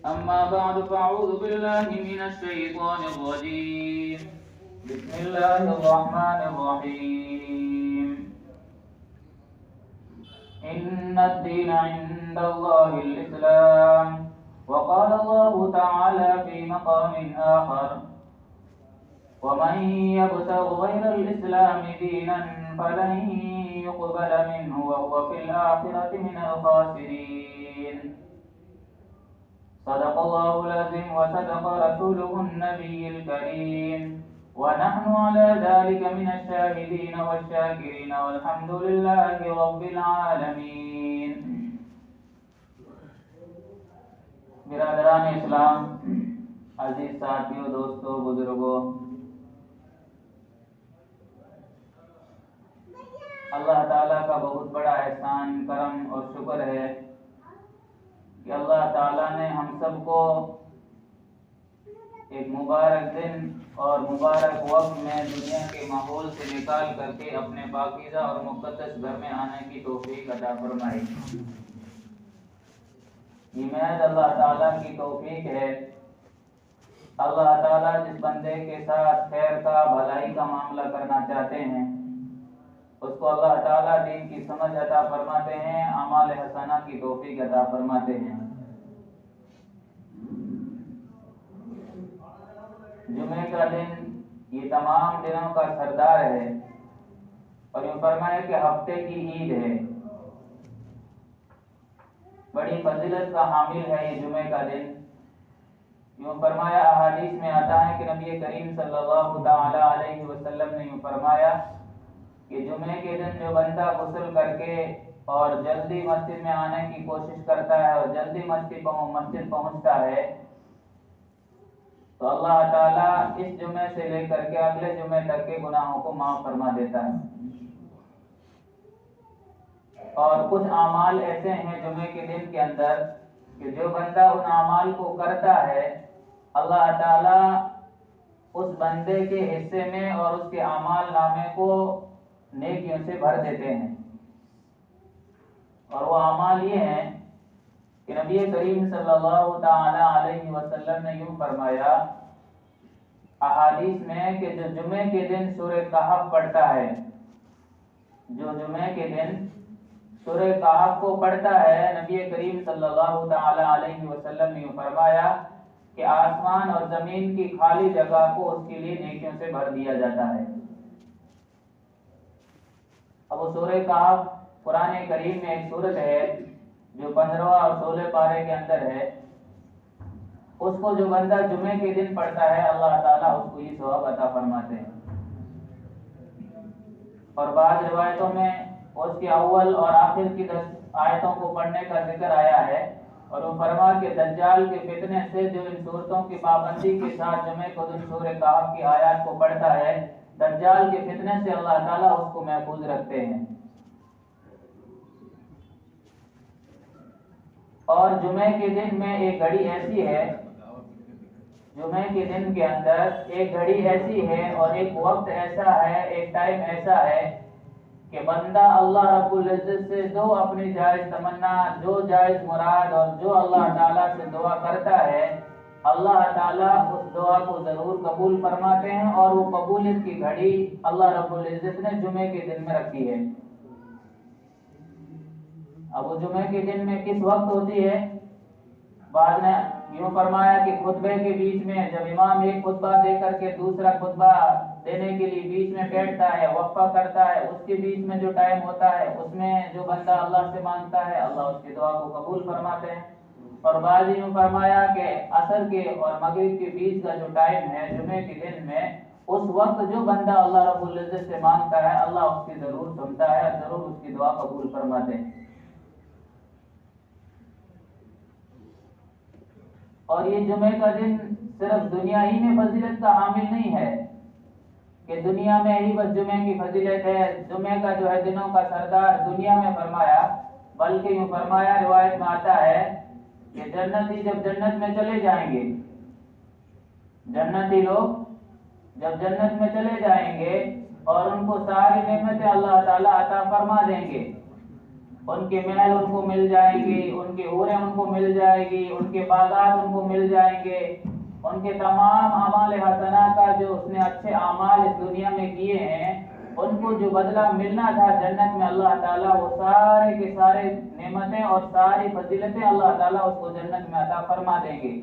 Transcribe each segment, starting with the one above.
أما بعد فأعوذ بالله من الشيطان الرجيم. بسم الله الرحمن الرحيم. إن الدين عند الله الإسلام. وقال الله تعالى في مقام آخر: ومن يبتغ غير الإسلام دينا فلن يقبل منه وهو في الآخرة من الخاسرين. صدق الله العظيم وصدق رسوله النبي الكريم، ونحن على ذلك من الشاهدين والشاكرين والحمد لله رب العالمين. برادران اسلام، عزیز ساتھیوں، دوستوں، بزرگوں، اللہ تعالیٰ کا بہت بڑا احسان، کرم اور شکر ہے کہ اللہ تعالیٰ نے ہم سب کو ایک مبارک دن اور مبارک وقت میں دنیا کے ماحول سے نکال کر کے اپنے پاکیزہ اور مقدس گھر میں آنے کی توفیق عطا فرمائی. یہ محض اللہ تعالیٰ کی توفیق ہے. اللہ تعالیٰ جس بندے کے ساتھ خیر کا، بھلائی کا معاملہ کرنا چاہتے ہیں، اس کو اللہ تعالیٰ دین کی سمجھ عطا فرماتے ہیں، اعمال حسنہ کی توفیق عطا فرماتے ہیں. جمعے کا دن یہ تمام دنوں کا سردار ہے اور یوں فرمایا کہ ہفتے کی عید ہے. بڑی فضیلت کا حامل ہے یہ جمعے کا دن. یوں فرمایا، احادیث میں آتا ہے کہ نبی کریم صلی اللہ تعالی علیہ وسلم نے یوں فرمایا کہ جمعے کے دن جو بندہ غسل کر کے اور جلدی مسجد میں آنے کی کوشش کرتا ہے اور جلدی مسجد پہنچتا ہے تو اللہ تعالیٰ اس جمعے سے لے کر کے اگلے جمعے تک کے گناہوں کو معاف فرما دیتا ہے. اور کچھ اعمال ایسے ہیں جمعے کے دن کے اندر کہ جو بندہ ان اعمال کو کرتا ہے، اللہ تعالیٰ اس بندے کے حصے میں اور اس کے اعمال نامے کو نیکیوں سے بھر دیتے ہیں. اور وہ اعمال یہ ہیں کہ نبی کریم صلی اللہ تعالی علیہ وسلم نے یوں فرمایا احادیث میں کہ جو جمعے کے دن سورہ کہف پڑھتا ہے، جو جمعے کے دن سورہ کہف کو پڑھتا ہے، نبی کریم صلی اللہ تعالی علیہ وسلم نے یوں فرمایا کہ آسمان اور زمین کی خالی جگہ کو اس کے لیے نیکیوں سے بھر دیا جاتا ہے. اب وہ سورہ کہف قرآن کریم میں ایک سورت ہے جو 15 اور 16 پارے کے اندر ہے. اس کو جو بندہ جمعے کے دن پڑھتا ہے، اللہ تعالیٰ اس کو یہ ثواب عطا فرماتے ہیں. اور بعض روایتوں میں اس کے اول اور آخر کی 10 آیتوں کو پڑھنے کا ذکر آیا ہے. اور وہ فرما کہ دجال کے فتنے سے جو ان صورتوں کی پابندی کے ساتھ جمعے کو دن سورہ کہف کی آیات کو پڑھتا ہے، دجال کے فتنے سے اللہ تعالیٰ اس کو محفوظ رکھتے ہیں. اور جمعے کے دن میں ایک گھڑی ایسی ہے، جمعے کے دن کے اندر ایک گھڑی ایسی ہے اور ایک وقت ایسا ہے، ایک ٹائم ایسا ہے کہ بندہ اللہ رب العزت سے جو اپنی جائز تمنا، جو جائز مراد اور جو اللہ تعالیٰ سے دعا کرتا ہے، اللہ تعالیٰ اس دعا کو ضرور قبول فرماتے ہیں. اور وہ قبولیت کی گھڑی اللہ رب العزت نے جمعے کے دن میں رکھی ہے. اب وہ جمعے کے دن میں کس وقت ہوتی ہے؟ بعد نے یوں فرمایا کہ خطبے کے بیچ میں جب امام ایک خطبہ دے کر کے دوسرا خطبہ دینے کے لیے بیچ میں بیٹھتا ہے، وقفہ کرتا ہے، اس کے بیچ میں جو ٹائم ہوتا ہے اس میں جو بندہ اللہ سے مانگتا ہے، اللہ اس کی دعا کو قبول فرماتے ہیں. اور بعض یوں فرمایا کہ عصر کے اور مغرب کے بیچ کا جو ٹائم ہے جمعے کے دن میں، اس وقت جو بندہ اللہ رب العزت سے مانگتا ہے، اللہ اس کی ضرور سنتا ہے، ضرور اس کی دعا قبول فرماتے ہیں. اور یہ جمعے کا دن صرف دنیا ہی میں فضیلت کا حامل نہیں ہے کہ دنیا میں ہی بس جمعے کی فضیلت ہے، جمعے کا جو ہے دنوں کا سردار دنیا میں فرمایا، بلکہ یوں فرمایا، روایت میں آتا ہے کہ جنتی جب جنت میں چلے جائیں گے، جنتی لوگ جب جنت میں چلے جائیں گے اور ان کو ساری نعمتیں اللہ تعالیٰ عطا فرما دیں گے، ان کے محل ان کو مل جائیں گے، ان کے حوریں ان کو مل جائے گی، ان کے باغات ان کو مل جائیں گے، ان کے تمام اعمال حسنہ کا جو اس نے اچھے اعمال اس دنیا میں کیے ہیں ان کو جو بدلہ ملنا تھا جنت میں، اللہ تعالیٰ وہ سارے کے سارے نعمتیں اور ساری فضیلتیں اللہ تعالیٰ اس کو جنت میں عطا فرما دیں گے،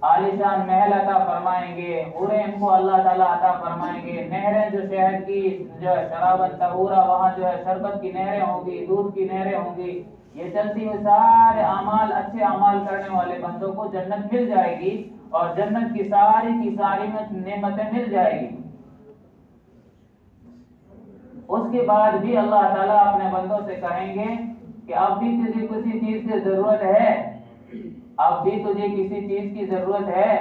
عالیشان محل عطا فرمائیں گے، حوریں ان کو اللہ تعالیٰ عطا فرمائیں گے، نہریں جو شہد کی جو ہے شرابت طہورا، وہاں جو ہے شربت کی نہریں ہوں گی، دودھ کی نہریں ہوں گی، یہ چلتی ہوئی سارے اعمال اچھے اعمال کرنے والے بندوں کو جنت مل جائے گی اور جنت کی ساری نعمتیں مل جائے گی۔ اس کے بعد بھی اللہ تعالیٰ اپنے بندوں سے کہیں گے کہ اب بھی تجھے کسی چیز کی ضرورت ہے، اب بھی تجھے کسی چیز کی ضرورت ہے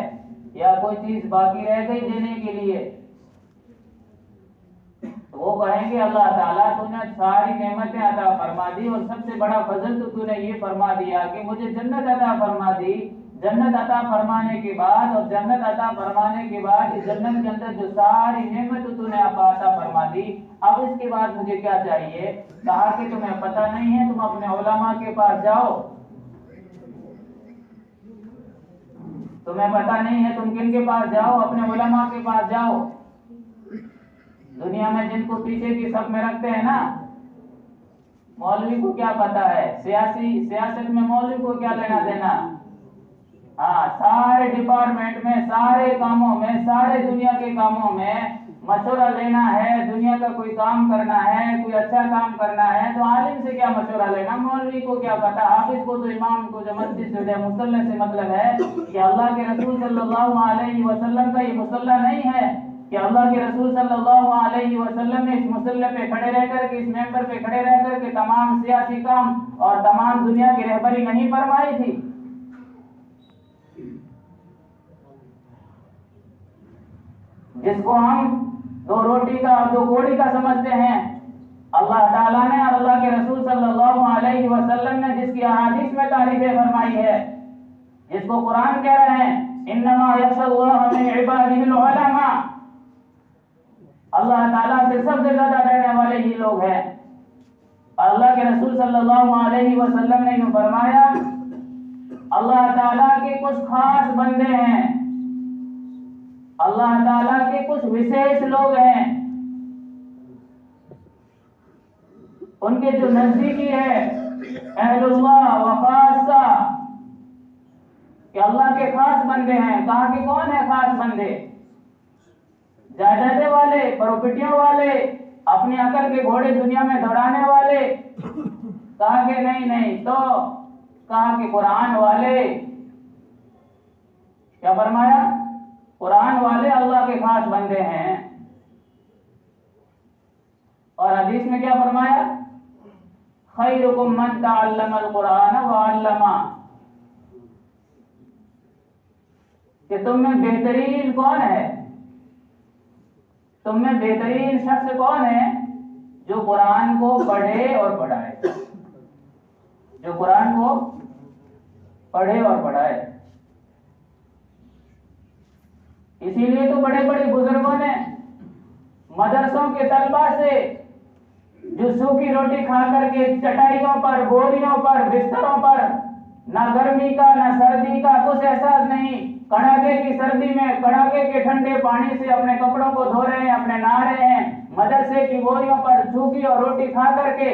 یا کوئی چیز باقی رہ گئی دینے کے لیے؟ تو وہ کہیں گے اللہ تعالیٰ تو نے ساری نعمتیں عطا فرما دی اور سب سے بڑا فضل تو نے یہ فرما دیا کہ مجھے جنت عطا فرما دی، جنت عطا فرمانے کے بعد اور جنت عطا فرمانے کے بعد اس جنت کے اندر جو ساری نعمت تو نے عطا فرما دی، اب اس کے بعد مجھے کیا چاہیے؟ کہا کہ تمہیں پتہ نہیں ہے، تم اپنے علماء کے پاس جاؤ، تمہیں پتہ نہیں ہے تم کن کے پاس جاؤ، اپنے علماء کے پاس جاؤ۔ دنیا میں جن کو پیچھے کی سب میں رکھتے ہیں نا، مولوی کو کیا پتا ہے، سیاست میں مولوی کو کیا لینا دینا؟ ہاں، سارے ڈپارٹمنٹ میں، سارے کاموں میں، سارے دنیا کے کاموں میں مشورہ لینا ہے، دنیا کا کوئی کام کرنا ہے، کوئی اچھا کام کرنا ہے تو عالم سے کیا مشورہ لینا، مولوی کو کیا پتا، حافظ کو تو امام کو جو مسجد سے مصلی سے مطلب ہے کہ اللہ کے رسول صلی اللہ علیہ وسلم کا یہ مصلی نہیں ہے کہ اللہ کے رسول صلی اللہ علیہ وسلم نے اس مصلی پہ کھڑے رہ کر کے، اس ممبر پہ کھڑے رہ کر کے تمام سیاسی کام اور تمام دنیا کی رہبری نہیں فرمائی تھی۔ جس کو ہم دو روٹی کا اور دو کوڑی کا سمجھتے ہیں، اللہ تعالیٰ نے اور اللہ کے رسول صلی اللہ علیہ وسلم نے جس کی احادیث میں تعریفیں فرمائی ہے، جس کو قرآن کہہ رہے ہیں انما یخشی اللہ من عبادہ العلماء، اللہ تعالیٰ سے سب سے زیادہ ڈرنے والے ہی لوگ ہیں۔ اللہ کے رسول صلی اللہ علیہ وسلم نے یوں فرمایا، اللہ تعالیٰ کے کچھ خاص بندے ہیں، اللہ تعالیٰ کے کچھ وشیش لوگ ہیں، ان کے جو نزدیکی ہے اہل اللہ و خاصہ، کہ اللہ کے خاص بندے ہیں۔ کہا کہ کون ہے خاص بندے؟ جائیدادیں والے، پراپرٹیوں والے، اپنی عقل کے گھوڑے دنیا میں دوڑانے والے؟ کہا کہ نہیں، تو کہا کہ قرآن والے۔ کیا فرمایا؟ قرآن والے اللہ کے خاص بندے ہیں۔ اور حدیث میں کیا فرمایا؟ خیرکم من تعلم القرآن وعلمہ، کہ تم میں بہترین کون ہے، تم میں بہترین شخص کون ہے جو قرآن کو پڑھے اور پڑھائے، جو قرآن کو پڑھے اور پڑھائے۔ اسی لیے تو بڑے بڑے بزرگوں نے مدرسوں کے طلبہ سے جو سوکھی روٹی کھا کر کے چٹائیوں پر، بوریوں پر، بستروں پر، نہ گرمی کا نہ سردی کا کچھ احساس نہیں، کڑاکے کی سردی میں کڑاکے کے ٹھنڈے پانی سے اپنے کپڑوں کو دھو رہے ہیں، اپنے نہا رہے ہیں، مدرسے کی بوریوں پر سوکھی اور روٹی کھا کر کے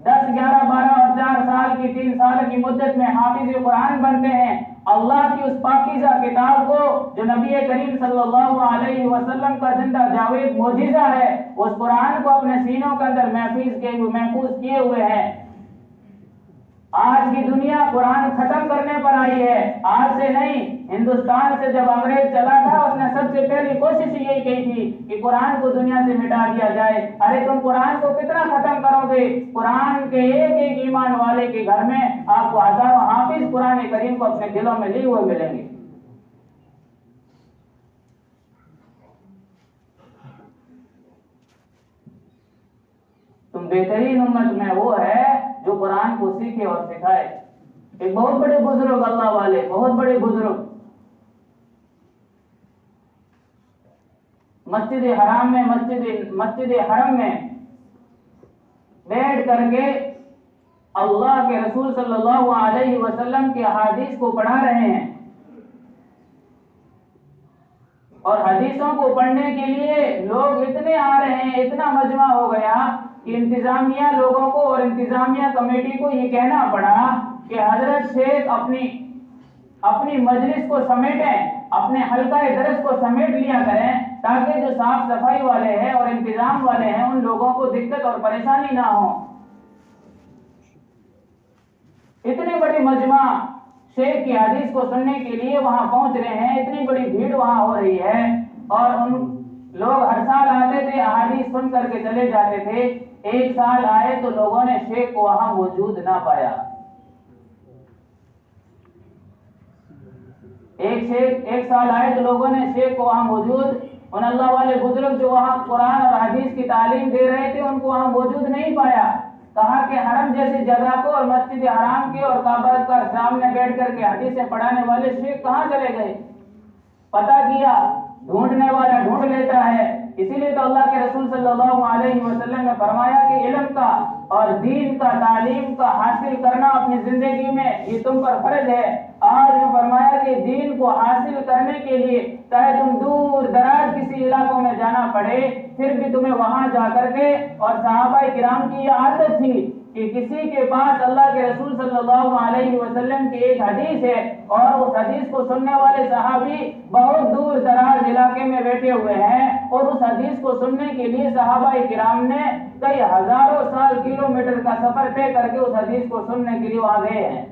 10، 11، 12 اور 4 سال کی 3 سال کی مدت میں حافظ قرآن بنتے ہیں۔ اللہ کی اس پاکیزہ کتاب کو جو نبی کریم صلی اللہ علیہ وسلم کا زندہ جاوید معجزہ ہے، اس قرآن کو اپنے سینوں کے اندر محفوظ کیے ہوئے ہیں۔ آج کی دنیا قرآن ختم کرنے پر آئی ہے، آج سے نہیں، ہندوستان سے جب انگریز چلا تھا اس نے سب سے پہلی کوشش یہی کی تھی کہ قرآن کو دنیا سے مٹا دیا جائے۔ ارے تم قرآن کو کتنا ختم کرو گے؟ قرآن کے ایک ایک ایمان والے کے گھر میں آپ کو ہزاروں حافظ قرآن کریم کو اپنے دلوں میں لیے ہوئے ملیں گے۔ تم بہترین امت میں وہ ہے جو قرآن کو سیکھے اور سکھائے۔ ایک بہت بڑے بزرگ اللہ والے، بہت بڑے بزرگ مسجد حرم میں بیٹھ کر کے اللہ کے رسول صلی اللہ علیہ وسلم کی احادیث کو پڑھا رہے ہیں، اور حدیثوں کو پڑھنے کے لیے لوگ اتنے آ رہے ہیں، اتنا مجمع ہو گیا کہ انتظامیہ لوگوں کو اور انتظامیہ کمیٹی کو یہ کہنا پڑا کہ حضرت شیخ اپنی مجلس کو سمیٹیں، اپنے حلقہ درس کو سمیٹ لیا کریں، تاکہ جو صاف صفائی والے ہیں اور انتظام والے ہیں ان لوگوں کو دقت اور پریشانی نہ ہو۔ اتنی بڑی مجمع شیخ کی حدیث کو سننے کے لیے وہاں پہنچ رہے ہیں، اتنی بڑی بھیڑ وہاں ہو رہی ہے، اور ان لوگ ہر سال آتے تھے، احادیث سن کر کے چلے جاتے تھے۔ ایک سال آئے تو لوگوں نے شیخ کو وہاں موجود نہ پایا۔ ایک سال آئے تو لوگوں نے شیخ کو وہاں موجود، ان اللہ والے بزرگ جو وہاں قرآن اور حدیث کی تعلیم دے رہے تھے ان کو وہاں موجود نہیں پایا۔ کہا کہ حرم جیسی جگہ کو اور مسجد حرام کے اور کعبہ کا سامنے بیٹھ کر کے حدیثیں پڑھانے والے شیخ کہاں چلے گئے؟ پتہ کیا، ڈھونڈنے والا ڈھونڈ لیتا ہے۔ اسی لیے تو اللہ کے رسول صلی اللہ علیہ وسلم نے فرمایا کہ علم کا اور دین کا تعلیم کا حاصل کرنا اپنی زندگی میں یہ تم پر فرض ہے۔ آج نے فرمایا کہ دین کو حاصل کرنے کے لیے چاہے تم دور دراز کسی علاقوں میں جانا پڑے، پھر بھی تمہیں وہاں جا کر کے، اور صحابہ کرام کی یہ عادت تھی کہ کسی کے پاس اللہ کے رسول صلی اللہ علیہ وسلم کی ایک حدیث ہے اور اس حدیث کو سننے والے صحابی بہت دور دراز علاقے میں بیٹھے ہوئے ہیں، اور اس حدیث کو سننے کے لیے صحابہ کرام نے کئی ہزاروں سال کلومیٹر کا سفر طے کر کے اس حدیث کو سننے کے لیے وہاں گئے ہیں۔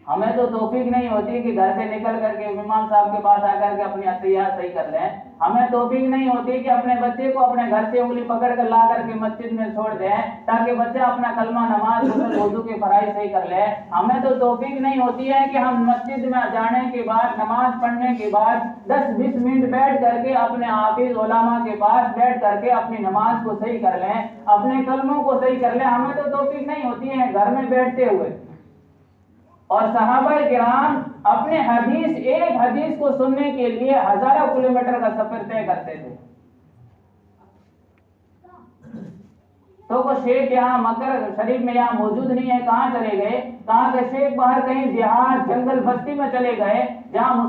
ہمیں تو توفیق نہیں ہوتی کہ گھر سے نکل کر کے امام صاحب کے پاس آ کر کے اپنی احتیاط صحیح کر لیں، ہمیں توفیق نہیں ہوتی کہ اپنے بچے کو اپنے گھر سے انگلی پکڑ کر لا کر کے مسجد میں چھوڑ دیں تاکہ بچہ اپنا کلمہ نماز وضو کے فرائض صحیح کر لے۔ ہمیں تو توفیق نہیں ہوتی ہے کہ ہم مسجد میں جانے کے بعد، نماز پڑھنے کے بعد 10-20 منٹ بیٹھ کر کے اپنے حافظ علماء کے پاس بیٹھ کر کے اپنی نماز کو صحیح کر لیں، اپنے کلموں کو صحیح کر لیں۔ ہمیں تو توفیق نہیں ہوتی ہے گھر میں بیٹھتے ہوئے۔ اور صحابہ کرام اپنے ایک حدیث کو سننے کے لیے ہزاروں کلومیٹر کا سفر طے کرتے تھے۔ تو وہ شیخ یہاں مکہ شریف میں یہاں موجود نہیں ہے، کہاں چلے گئے؟ کہاں کہ شیخ باہر کہیں دیہات جنگل بستی میں چلے گئے جہاں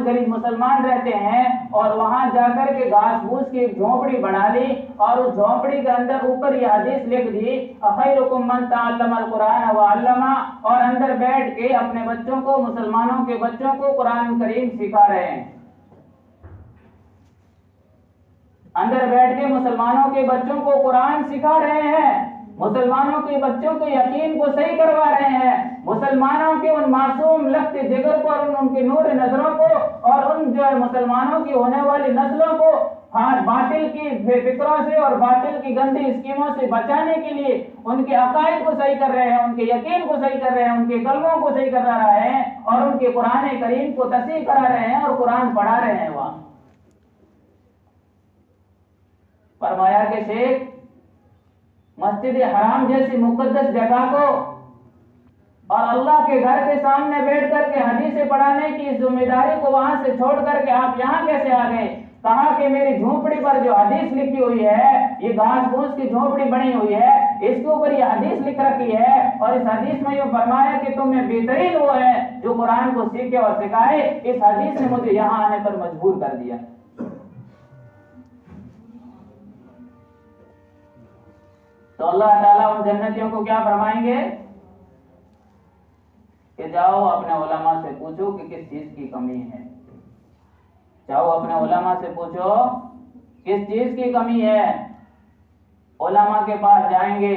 غریب مسلمان رہتے ہیں، اور وہاں جا کر کے گھاس پھوس کی ایک جھونپڑی بنا لی، اور اس جھونپڑی کے اندر اوپر یہ حدیث لکھ دی خیرکم من تعلم القرآن وعلمہ، اور اندر بیٹھ کے اپنے بچوں کو، مسلمانوں کے بچوں کو قرآن کریم سکھا رہے ہیں۔ اندر بیٹھ کے مسلمانوں کے بچوں کو قرآن سکھا رہے ہیں، مسلمانوں کے بچوں کے یقین کو صحیح کروا رہے ہیں، مسلمانوں کے ان معصوم لخت جگر کو اور ان کے نور نظروں کو، اور ان جو ہے مسلمانوں کی ہونے والی نسلوں کو باطل کی فکروں سے اور باطل کی گندی اسکیموں سے بچانے کے لیے ان کے عقائد کو صحیح کر رہے ہیں، ان کے یقین کو صحیح کر رہے ہیں، ان کے کلموں کو صحیح کر رہے ہیں، اور ان کے قرآن کریم کو تصحیح کرا رہے ہیں اور قرآن پڑھا رہے ہیں۔ وہاں فرمایا کہ شیخ مسجد حرام جیسی مقدس جگہ کو اور اللہ کے گھر کے سامنے بیٹھ کر کے حدیثیں پڑھانے کی ذمہ داری کو وہاں سے چھوڑ کر کے آپ یہاں کیسے آ گئے؟ کہا کہ میری جھونپڑی پر جو حدیث لکھی ہوئی ہے، یہ گھاس پھوس کی جھونپڑی بنی ہوئی ہے، اس کے اوپر یہ حدیث لکھ رکھی ہے، اور اس حدیث میں یہ فرمایا کہ تم میں بہترین وہ ہے جو قرآن کو سیکھے اور سکھائے۔ اس حدیث نے مجھے یہاں آنے پر مجبور کر دیا۔ تو اللہ تعالیٰ ان جنتیوں کو کیا فرمائیں گے کہ جاؤ اپنے علماء سے پوچھو کہ کس چیز کی کمی ہے، جاؤ اپنے علماء سے پوچھو کس چیز کی کمی ہے۔ علماء کے پاس جائیں گے،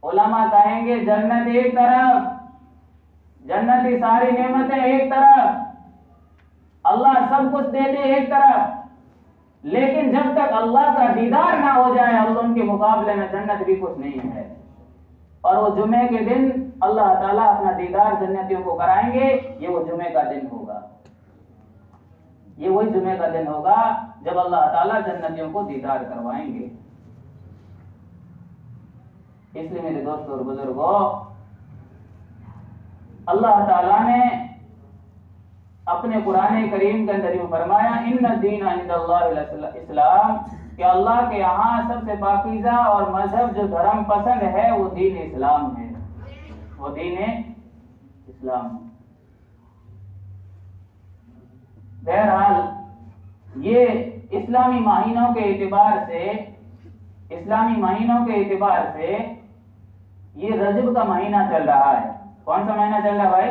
علماء کہیں گے جنت ایک طرف، جنت کی ساری نعمتیں ایک طرف، اللہ سب کچھ دے دے ایک طرف، لیکن جب تک اللہ کا دیدار نہ ہو جائے اللہ ان کے مقابلے میں جنت بھی کچھ نہیں ہے۔ اور وہ جمعے کے دن اللہ تعالیٰ اپنا دیدار جنتیوں کو کرائیں گے، یہ وہ جمعے کا دن ہوگا، یہ وہی جمعے کا دن ہوگا جب اللہ تعالیٰ جنتیوں کو دیدار کروائیں گے۔ اس لیے میرے دوستوں اور بزرگوں، اللہ تعالیٰ نے اپنے قرآن کریم کے اندر یہ فرمایا ان الدین عند اللہ الاسلام، کہ اللہ کے یہاں سب سے پاکیزہ اور مذہب جو دھرم پسند ہے وہ دین اسلام ہے، وہ دین اسلام ہے۔ بہرحال یہ اسلامی مہینوں کے اعتبار سے یہ رجب کا مہینہ چل رہا ہے۔ کون سا مہینہ چل رہا ہے بھائی؟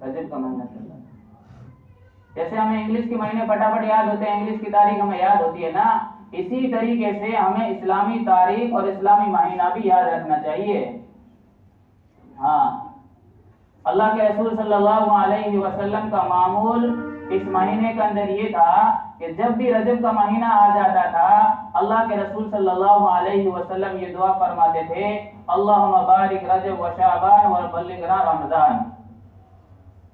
رجب کا مہینہ چل رہا ہے۔ جیسے ہمیں انگلش کے مہینے فٹافٹ یاد ہوتے ہیں، انگلش کی تاریخ ہمیں یاد ہوتی ہے نا، اسی طریقے سے ہمیں اسلامی تاریخ اور اسلامی مہینہ بھی یاد رکھنا چاہیے۔ ہاں، اللہ کے رسول صلی اللہ علیہ وسلم کا معمول اس مہینے کے اندر یہ تھا کہ جب بھی رجب کا مہینہ آ جاتا تھا اللہ کے رسول صلی اللہ علیہ وسلم یہ دعا فرماتے تھے، اللہم بارک رجب و شعبان و بلغنا رمضان،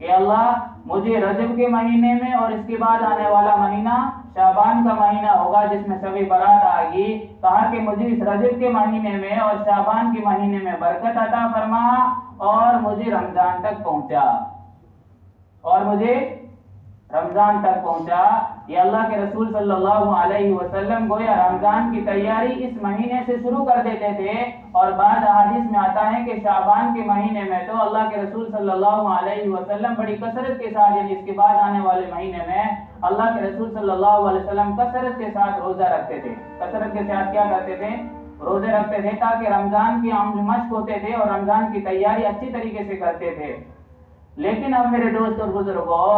کہ اللہ مجھے رجب کے مہینے میں اور اس کے بعد آنے والا مہینہ شعبان کا مہینہ ہوگا جس میں شب برات آئے گی، کہا کہ مجھے اس رجب کے مہینے میں اور شعبان کے مہینے میں برکت عطا فرما اور مجھے رمضان تک پہنچا، یہ اللہ کے رسول صلی اللہ علیہ وسلم گویا رمضان کی تیاری اس مہینے سے شروع کر دیتے تھے۔ اور بعض احادیث میں آتا ہے کہ شعبان کے مہینے میں تو اللہ کے رسول صلی اللہ علیہ وسلم بڑی کثرت کے ساتھ، یعنی اس کے بعد آنے والے مہینے میں اللہ کے رسول صلی اللہ علیہ وسلم کثرت کے ساتھ روزہ رکھتے تھے۔ کثرت کے ساتھ کیا کرتے تھے؟ روزے رکھتے تھے، تاکہ رمضان کی عمل مشق ہوتے تھے اور رمضان کی تیاری اچھی طریقے سے کرتے تھے۔ لیکن اب میرے دوست اور بزرگوں،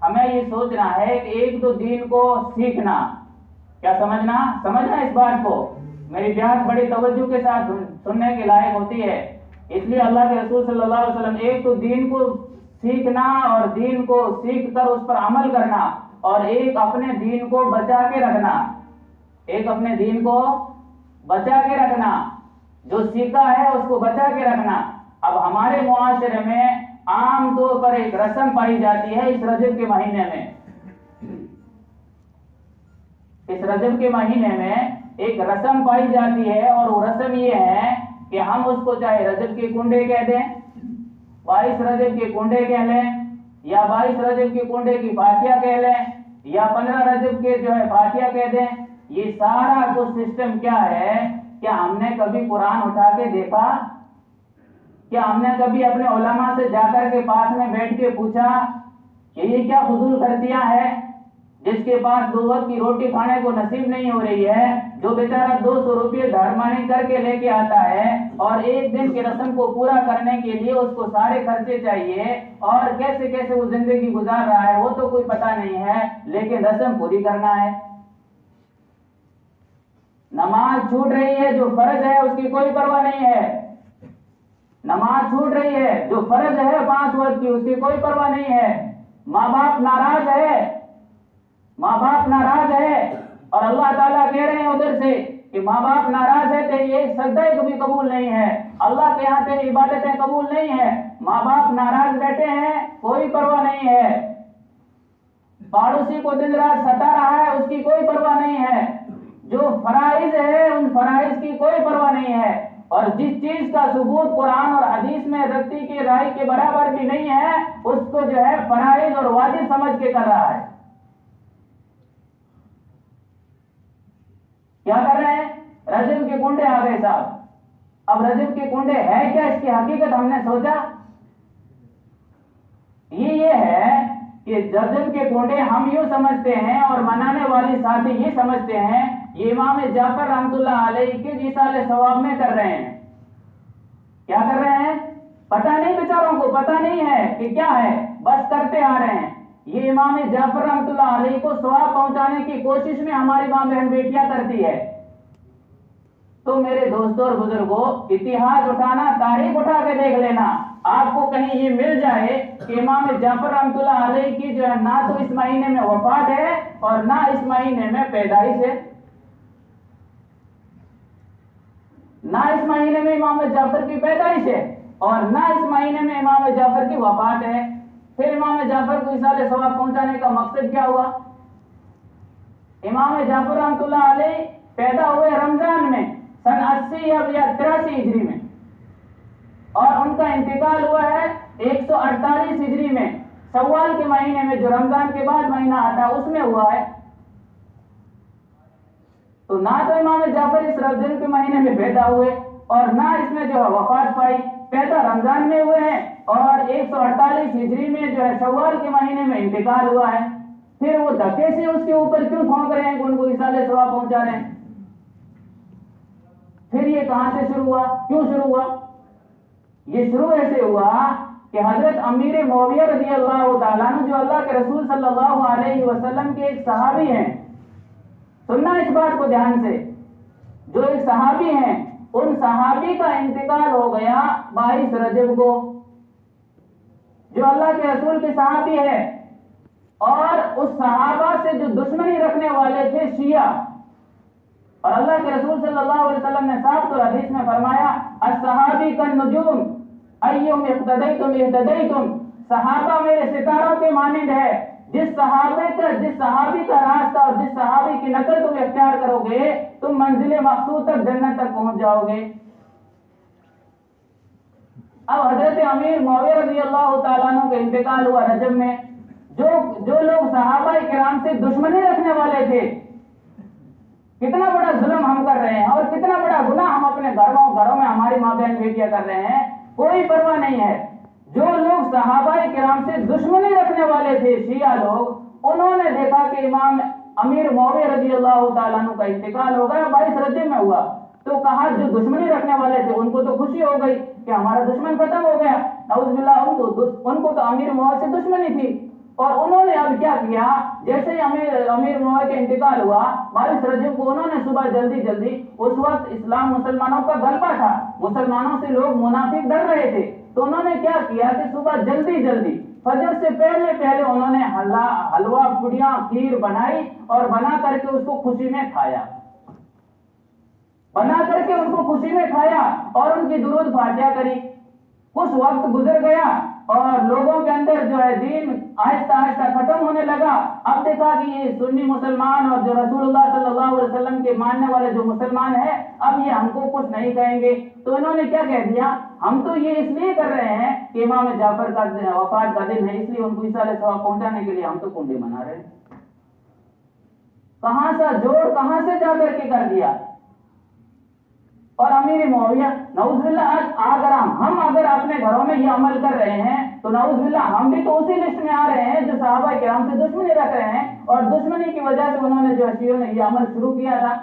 ہمیں یہ سوچنا ہے کہ ایک تو دین کو سیکھنا، کیا سمجھنا اس بات کو، میری بات بڑی توجہ کے ساتھ سننے کے لائق ہوتی ہے۔ اس لیے اللہ کے رسول صلی اللہ علیہ وسلم ایک تو دین کو سیکھنا اور دین کو سیکھ کر اس پر عمل کرنا، اور ایک اپنے دین کو بچا کے رکھنا، جو سیکھا ہے اس کو بچا کے رکھنا۔ اب ہمارے معاشرے میں عام طور پر ایک رسم پائی جاتی ہے اس رجب کے مہینے میں ایک رسم پائی جاتی ہے، اور وہ رسم یہ ہے کہ ہم اس کو چاہے رجب کے کنڈے کہہ دیں، 22 رجب کے کنڈے کہہ لیں، یا 22 رجب کے کنڈے کی فاتحہ کہہ لیں، یا 15 رجب کے فاتحہ کہہ دیں۔ یہ سارا کچھ سسٹم کیا ہے؟ کیا ہم نے کبھی قرآن اٹھا کے دیکھا؟ کیا ہم نے کبھی اپنے علماء سے جا کر کے پاس میں بیٹھ کے پوچھا کہ یہ کیا فضول خرچیاں ہیں؟ جس کے پاس 2 وقت کی روٹی کھانے کو نصیب نہیں ہو رہی ہے، جو بیچارہ 200 روپے دھرمانی کر کے لے کے آتا ہے، اور ایک دن کی رسم کو پورا کرنے کے لیے اس کو سارے خرچے چاہیے، اور کیسے کیسے وہ زندگی گزار رہا ہے وہ تو کوئی پتہ نہیں ہے، لیکن رسم پوری کرنا ہے۔ نماز چھوٹ رہی ہے، جو فرض ہے اس کی کوئی پرواہ نہیں ہے، نماز چھوٹ رہی ہے جو فرض ہے 5 وقت کی، اس کی کوئی پرواہ نہیں ہے۔ ماں باپ ناراض ہے اور اللہ تعالیٰ کہہ رہے ہیں ادھر سے کہ ماں باپ ناراض ہے، تیری ایک سجدہ کبھی قبول نہیں ہے، اللہ کے یہاں تیری عبادتیں قبول نہیں ہے، ماں باپ ناراض بیٹھے ہیں، کوئی پرواہ نہیں ہے۔ پڑوسی کو دن رات ستا رہا ہے، اس کی کوئی پرواہ نہیں ہے۔ جو فرائض ہے ان فرائض کی کوئی پرواہ نہیں ہے، اور جس چیز کا ثبوت قرآن اور حدیث میں رتی کی رائے کے برابر بھی نہیں ہے، اس کو فرائض اور واجب سمجھ کے کر رہا ہے۔ کیا کر رہے ہیں؟ رجب کے کنڈے آ گئے صاحب۔ اب رجب کے کنڈے ہے کیا، اس کی حقیقت ہم نے سوچا؟ یہ ہے کہ رجب کے کنڈے ہم یوں سمجھتے ہیں، اور منانے والے ساتھی یہ سمجھتے ہیں یہ امام جعفر رحمۃ اللہ علیہ کے ایصال ثواب میں کر رہے ہیں۔ کیا کر رہے ہیں؟ پتہ نہیں، بیچاروں کو پتہ نہیں ہے کہ کیا ہے، بس کرتے آ رہے ہیں۔ یہ امام جعفر رحمۃ اللہ علیہ کو ثواب پہنچانے کی کوشش میں ہماری ماں بہن بیٹیاں کرتی ہے۔ تو میرے دوستوں اور بزرگوں، اتہاس اٹھانا، تاریخ اٹھا کے دیکھ لینا، آپ کو کہیں یہ مل جائے کہ امام جعفر رحمۃ اللہ علیہ کی نہ تو اس مہینے میں وفات ہے اور نہ اس مہینے میں پیدائش ہے، نہ اس مہینے میں امام جعفر کی پیدائش ہے اور نہ اس مہینے میں امام جعفر کی وفات ہے، پھر امام جعفر کو ایصال ثواب پہنچانے کا مقصد کیا ہوا؟ امام جعفر رحمۃ اللہ علیہ پیدا ہوئے رمضان میں سن 80 یا 83 ہجری میں، اور ان کا انتقال ہوا ہے 148 ہجری میں، شوال کے مہینے میں، جو رمضان کے بعد مہینہ آتا ہے اس میں ہوا ہے۔ تو نہ تو امام جعفر اس رجب کے مہینے میں پیدا ہوئے اور نہ اس میں جو ہے وفات پائی، پیدا رمضان میں ہوئے ہیں اور 148 ہجری میں جو ہے شوال کے مہینے میں انتقال ہوا ہے، پھر وہ دھکے سے اس کے اوپر کیوں ٹھونک رہے ہیں کہ ان کو ایصال ثواب پہنچا رہے ہیں؟ پھر یہ کہاں سے شروع ہوا، کیوں شروع ہوا؟ یہ شروع ایسے ہوا کہ حضرت امیر معاویہ رضی اللہ تعالیٰ عنہ جو اللہ کے رسول صلی اللہ علیہ وسلم کے ایک صحابی ہیں، سننا اس بات کو دھیان سے، جو ایک صحابی ہیں، ان صحابی کا انتقال ہو گیا 22 رجب کو، جو اللہ کے رسول کے صحابی ہے، اور اس صحابہ سے جو دشمنی رکھنے والے تھے شیعہ، اور اللہ کے رسول صلی اللہ علیہ وسلم نے صاف طور حدیث میں فرمایا الصحابی کالنجوم ایہم اقتدیتم اہتدیتم، صحابہ میرے ستاروں کے مانند ہے، جس صحابی کا راستہ اور جس صحابی کی نقل تم اختیار کرو گے تم منزل مقصود تک جنت تک پہنچ جاؤ گے۔ اب حضرت امیر معاویہ رضی اللہ تعالیٰ عنہ کا انتقال ہوا رجب میں، جو لوگ صحابہ کرام سے دشمنی رکھنے والے تھے، کتنا بڑا ظلم ہم کر رہے ہیں اور کتنا بڑا گناہ ہم اپنے گھروں میں ہماری ماں بہن بیٹیاں کر رہے ہیں، کوئی پرواہ نہیں ہے۔ جو لوگ صحابہ کرام سے دشمنی رکھنے والے تھے شیعہ لوگ، انہوں نے دیکھا کہ امام امیر معاویہ رضی اللہ تعالیٰ عنہ کا انتقال ہو گیا 22 رجب میں ہوا، تو کہا جو دشمنی رکھنے والے تھے ان کو تو خوشی ہو گئی کہ ہمارا دشمن ختم ہو گیا، نعوذ باللہ، ان کو تو امیر معاویہ سے دشمنی تھی، اور انہوں نے اب کیا کیا، جیسے ہی امیر معاویہ کا انتقال ہوا 22 رجب کو، انہوں نے صبح جلدی اس وقت اسلام مسلمانوں کا غلبہ تھا، مسلمانوں سے لوگ منافق ڈر رہے تھے، تو انہوں نے کیا کیا کہ صبح جلدی فجر سے پہلے انہوں نے حلوہ پوڑیاں کھیر بنائی اور بنا کر کے اس کو خوشی میں کھایا، اور ان کی درود فاتحہ کری۔ کچھ وقت گزر گیا اور لوگوں کے اندر جو ہے دین آہستہ ختم ہونے لگا۔ اب دیکھا کہ یہ سنی مسلمان اور جو رسول اللہ صلی اللہ علیہ وسلم کے ماننے والے جو مسلمان ہیں، اب یہ ہم کو کچھ نہیں کہیں گے، تو انہوں نے کیا کہہ دیا، ہم تو یہ اس لیے کر رہے ہیں کہ امام جعفر کا وفات کا دن ہے، اس لیے ان کو ایصال ثواب پہنچانے کے لیے ہم تو کنڈی منا رہے ہیں۔ کہاں سے جوڑ کہاں سے جا کر کے کر دیا۔ اور امیر معاویہ نعوذ باللہ، اگر اپنے گھروں میں یہ عمل کر رہے ہیں تو نعوذ باللہ ہم بھی تو اسی لسٹ میں آ رہے ہیں جو صحابہ کرام سے دشمنی رکھ رہے ہیں، اور دشمنی کی وجہ سے انہوں نے جو شیعوں نے یہ عمل شروع کیا تھا۔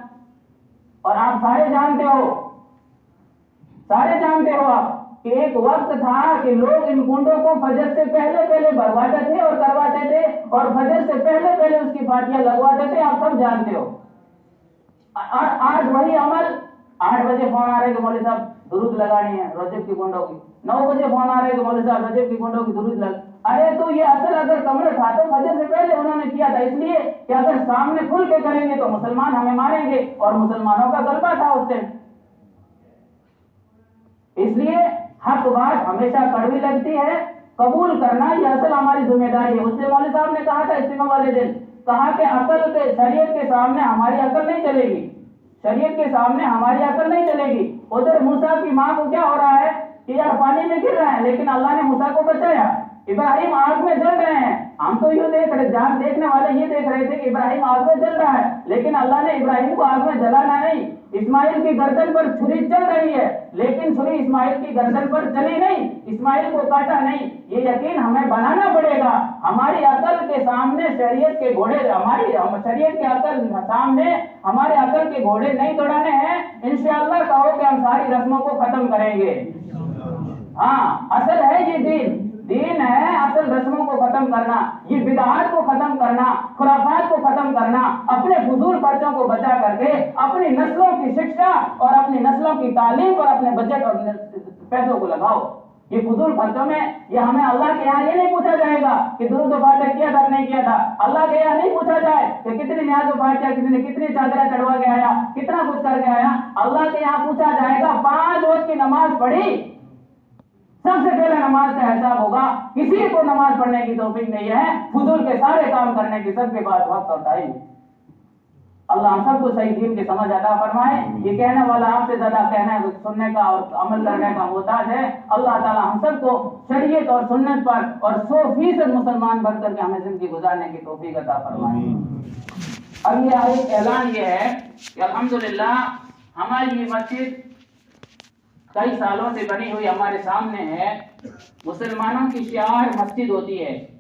اور آپ سارے جانتے ہو آپ کہ ایک وقت تھا کہ لوگ ان کنڈوں کو فجر سے پہلے بھرواتے تھے اور کرواتے تھے، اور فجر سے پہلے اس کی فاتحہ لگواتے تھے، آپ سب جانتے ہو۔ آج وہی عمل، 8 بجے فون آ رہا ہے کہ مولوی صاحب درود لگانی ہے رجب کی کنڈوں کی، 9 بجے فون آ رہا ہے کہ مولوی صاحب رجب کی کنڈوں کی درود لگ، ارے تو یہ اصل اگر کمرے تھا تو فجر سے پہلے انہوں نے کیا تھا، اس لیے کہ اگر سامنے کھل کے کریں گے تو مسلمان ہمیں ماریں گے، اور مسلمانوں کا غلبہ تھا اس دن۔ اس لیے حق بات ہمیشہ کڑوی لگتی ہے، قبول کرنا یہ اصل ہماری ذمہ داری ہے۔ اس لیے مولوی صاحب نے کہا تھا اجتماع والے دن، کہا کہ شریعت کے سامنے ہماری عقل نہیں چلے گی، شریعت کے سامنے ہماری عقل نہیں چلے گی۔ ادھر موسیٰ کی ماں کو کیا ہو رہا ہے کہ یار پانی میں گر رہا ہے، لیکن اللہ نے موسیٰ کو بچایا، ابراہیم آگ میں جل رہے ہیں، ہم تو یہ دیکھنے والے یہ دیکھ رہے تھے کہ ابراہیم آگ میں جل رہا ہے، لیکن اللہ نے ابراہیم کو آگ میں جلانا نہیں، اسماعیل کی گردن پر چھری چل رہی ہے، لیکن چھری اسماعیل کی گردن پر چلی نہیں، اسماعیل کو کاٹا نہیں۔ یہ یقین ہمیں بنانا پڑے گا۔ ہماری عقل کے سامنے شریعت کے گھوڑے، شریعت کے عقل سامنے ہمارے عقل کے گھوڑے نہیں دوڑانے ہیں۔ انشاءاللہ کہو کہ ہم ساری رسموں کو ختم کریں گے۔ ہاں، اصل ہے یہ دین ہے، اصل رسموں کو ختم کرنا، یہ بدعات کو ختم کرنا، خرافات کو ختم کرنا، اپنے فضول خرچوں کو بچا کر کے اپنی نسلوں کی شکشا اور اپنی نسلوں کی تعلیم اور اپنے بجٹ اور پیسوں کو لگاؤ۔ یہ فضول خرچوں میں یہ ہمیں اللہ کے یہاں یہ نہیں پوچھا جائے گا کہ درود و فاتحہ کیا تھا نہیں کیا تھا، اللہ کے یہاں نہیں پوچھا جائے کہ کتنی نیاز و فاتحہ کسی نے کتنی چادریں چڑھوا کے آیا، کتنا کچھ کر کے آیا۔ اللہ کے یہاں پوچھا جائے گا 5 وقت کی نماز پڑھی، سب سے پہلے نماز کا حساب ہوگا۔ کسی کو نماز پڑھنے کی توفیق نہیں ہے، فضول کے سارے کام کرنے کی سب کے پاس وقت اور ٹائم۔ اللہ ہم سب کو صحیح دین کی سمجھ عطا فرمائے۔ یہ کہنے والا آپ سے زیادہ کہنا سننے کا اور عمل کرنے کا محتاج ہے۔ اللہ تعالی ہم سب کو شریعت اور سنت پر اور 100% مسلمان بن کر کے ہمیں زندگی گزارنے کی توفیق عطا فرمائے۔ اب یہ ایک اعلان یہ ہے کہ الحمدللہ ہماری یہ مسجد کئی سالوں سے بنی ہوئی ہمارے سامنے ہے. مسلمانوں کی شعار مسجد ہوتی ہے.